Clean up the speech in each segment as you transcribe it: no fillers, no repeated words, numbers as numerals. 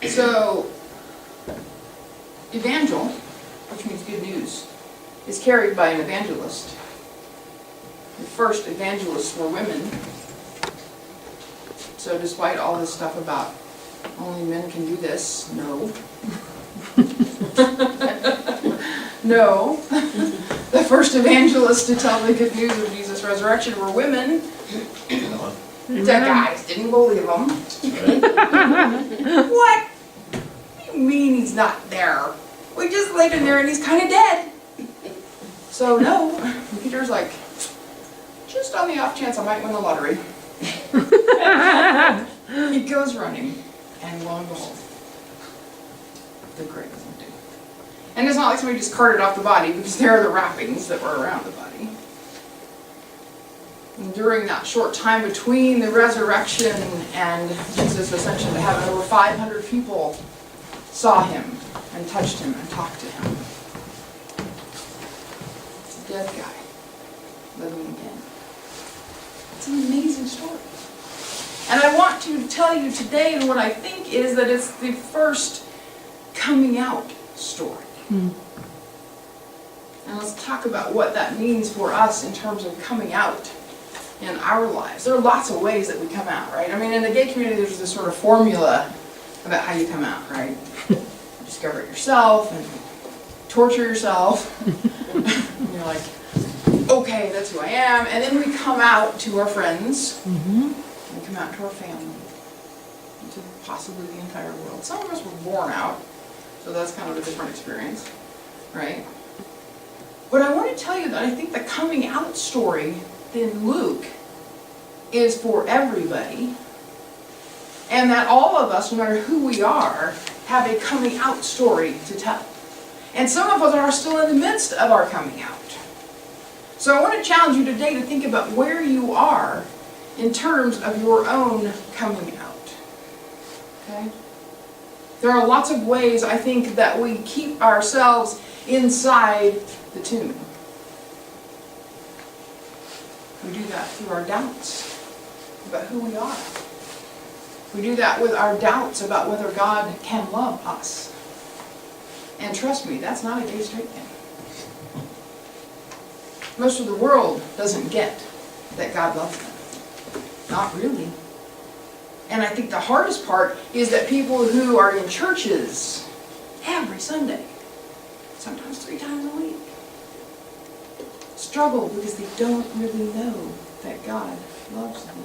So, evangel, which means good news, is carried by an evangelist. The first evangelists were women. So despite all this stuff about only men can do this, no. No. The first evangelists to tell the good news of Jesus' resurrection were women. The guys didn't believe them. What? What do you mean he's not there? We just laid him there and he's kind of dead. So no, Peter's like, just on the off chance I might win the lottery. He goes running, and lo and behold, the grave is empty. And it's not like somebody just carted off the body, because there are the wrappings that were around the body. And during that short time between the resurrection and Jesus' ascension to heaven, over 500 people saw him and touched him and talked to him. It's a dead guy living again. It's an amazing story. And I want to tell you today what I think is that it's the first coming out story. And let's talk about what that means for us in terms of coming out in our lives. There are lots of ways that we come out, right? I mean, in the gay community, there's this sort of formula about how you come out, right? Discover it yourself and torture yourself. And you're like, okay, that's who I am. And then we come out to our friends. And we come out to our family. And to possibly the entire world. Some of us were born out. So that's kind of a different experience, right? But I want to tell you that I think the coming out story in Luke is for everybody. And that all of us, no matter who we are, have a coming out story to tell. And some of us are still in the midst of our coming out. So I want to challenge you today to think about where you are in terms of your own coming out. Okay? There are lots of ways, I think, that we keep ourselves inside the tomb. We do that through our doubts about who we are. We do that with our doubts about whether God can love us. And trust me, that's not a gay straight thing. Most of the world doesn't get that God loves them. Not really. And I think the hardest part is that people who are in churches every Sunday, sometimes 3 times a week, struggle because they don't really know that God loves them.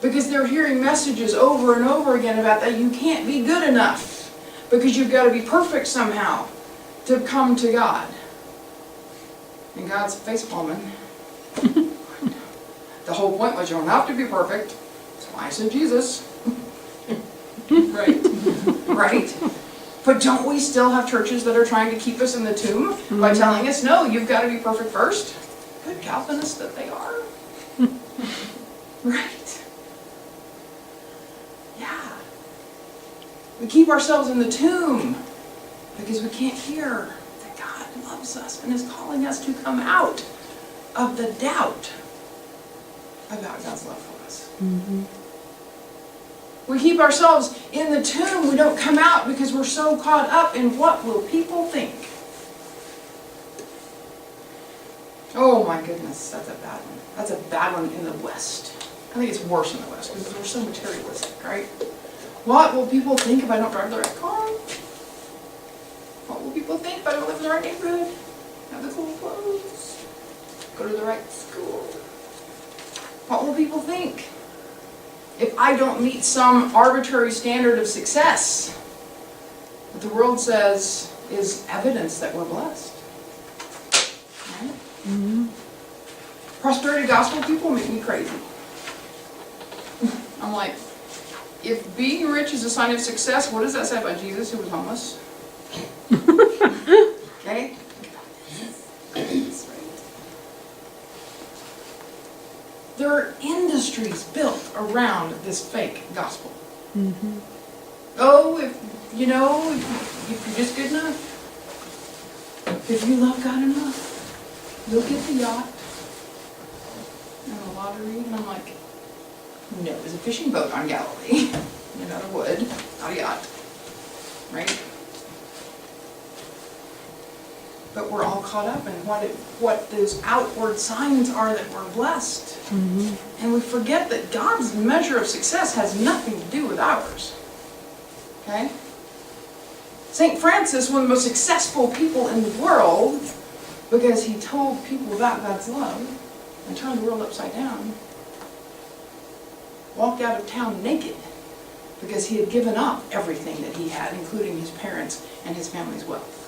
Because they're hearing messages over and over again about that you can't be good enough because you've got to be perfect somehow to come to God. And God's face palming. The whole point was you don't have to be perfect. That's why I sent Jesus. Right? Right? But don't we still have churches that are trying to keep us in the tomb by telling us, no, you've got to be perfect first? Good Calvinists that they are. Right? Yeah. We keep ourselves in the tomb because we can't hear that God loves us and is calling us to come out of the doubt about God's love for us. We keep ourselves in the tomb. We don't come out because we're so caught up in what will people think. Oh my goodness, that's a bad one. That's a bad one in the West. I think it's worse in the West because we're so materialistic, right? What will people think if I don't drive the right car? What will people think if I don't live in the right neighborhood? Have the cool clothes? Go to the right school? What will people think if I don't meet some arbitrary standard of success that the world says is evidence that we're blessed? Right? Prosperity gospel people make me crazy. I'm like, if being rich is a sign of success, what does that say about Jesus who was homeless? Okay? That's right. There are industries built around this fake gospel. Oh, if you're just good enough, if you love God enough, you'll get the yacht and the lottery. And I'm like, no, there's a fishing boat on Galilee. made out of wood, not a yacht, right? But we're all caught up in what those outward signs are that we're blessed. And we forget that God's measure of success has nothing to do with ours. Okay? St. Francis, one of the most successful people in the world, because he told people about God's love and turned the world upside down, walked out of town naked because he had given up everything that he had, including his parents and his family's wealth.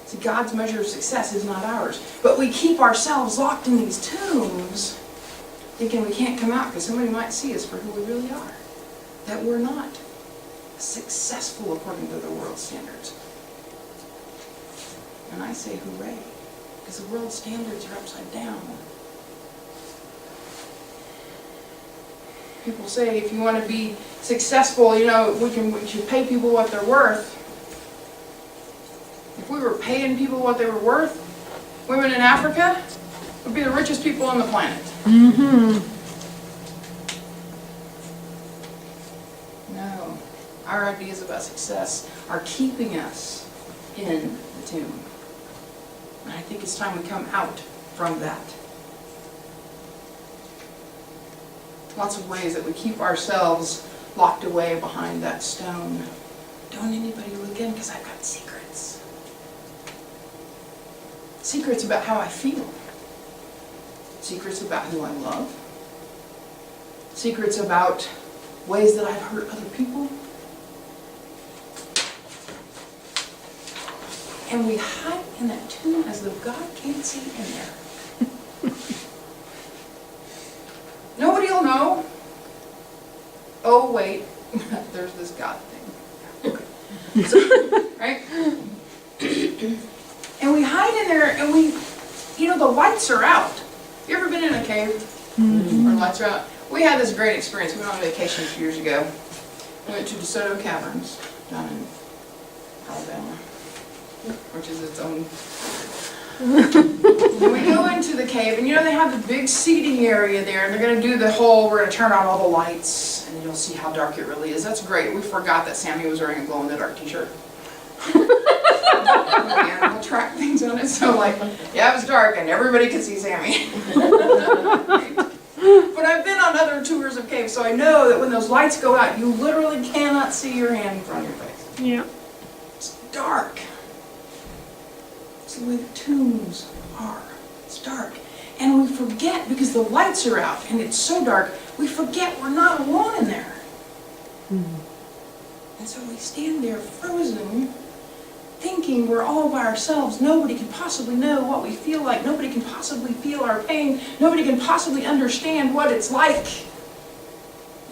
See, God's measure of success is not ours. But we keep ourselves locked in these tombs thinking we can't come out because somebody might see us for who we really are. That we're not successful according to the world's standards. And I say hooray, because the world's standards are upside down. People say if you want to be successful, you know, we should pay people what they're worth. If we were paying people what they were worth, women in Africa would be the richest people on the planet. No. Our ideas about success are keeping us in the tomb. And I think it's time we come out from that. Lots of ways that we keep ourselves locked away behind that stone. Don't anybody look in because I've got secrets. Secrets about how I feel. Secrets about who I love. Secrets about ways that I've hurt other people. And we hide in that tomb as though God can't see in there. Nobody will know. Oh, wait, there's this God thing. Okay. So, right? And we hide in there, and you know, the lights are out. You ever been in a cave where lights are out? We had this great experience. We went on vacation a few years ago. We went to DeSoto Caverns down in Alabama, which is its own. We go into the cave, and you know they have the big seating area there, and they're going to do the whole, we're going to turn on all the lights, and you'll see how dark it really is. That's great. We forgot that Sammy was wearing a glow-in-the-dark t-shirt. Animal track things on it, so like, yeah, it was dark, and everybody could see Sammy. But I've been on other tours of caves, so I know that when those lights go out, you literally cannot see your hand in front of your face. Yeah. It's dark. It's the way the tombs are. It's dark. And we forget, because the lights are out and it's so dark, we forget we're not alone in there. And so we stand there frozen, thinking we're all by ourselves. Nobody can possibly know what we feel like. Nobody can possibly feel our pain. Nobody can possibly understand what it's like.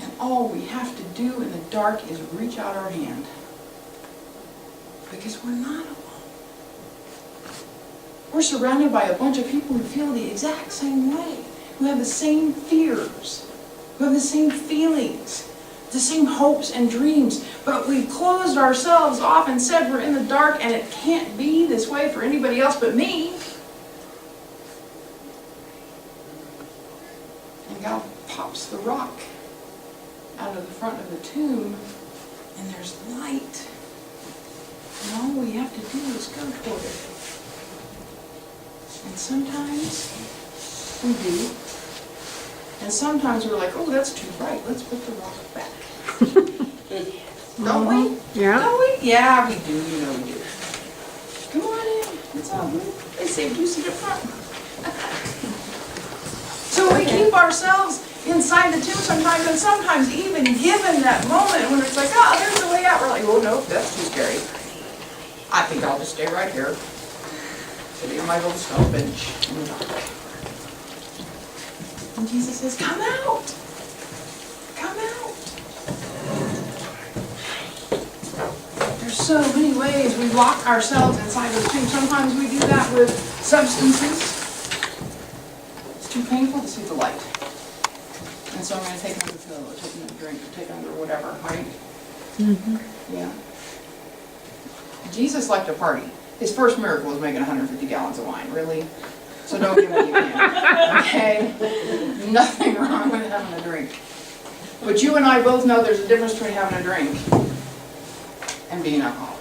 And all we have to do in the dark is reach out our hand. Because we're not alone. We're surrounded by a bunch of people who feel the exact same way, who have the same fears, who have the same feelings, the same hopes and dreams, but we've closed ourselves off and said we're in the dark and it can't be this way for anybody else but me. And God pops the rock out of the front of the tomb, and there's light. And all we have to do is go toward it. And sometimes we do. And sometimes we're like, oh, that's too bright. Let's put the rock back. Don't we? Yeah. Don't we? Yeah, we do. You know we do. Come on in. It's all good. They saved you seat up front. So we keep ourselves inside the tomb sometimes, and sometimes even given that moment when it's like, oh, there's a way out, we're like, oh, no, that's too scary. I think I'll just stay right here. Sitting on my little stone bench in the dark. And Jesus says, come out. Come out. There's so many ways we lock ourselves inside the tomb. Sometimes we do that with substances. It's too painful to see the light. And so I'm going to take another pill, or take another drink, or take another whatever, right? Yeah. Jesus liked to party. His first miracle was making 150 gallons of wine. Really? So don't give what you can. Okay? Nothing wrong with having a drink. But you and I both know there's a difference between having a drink and being alcoholic.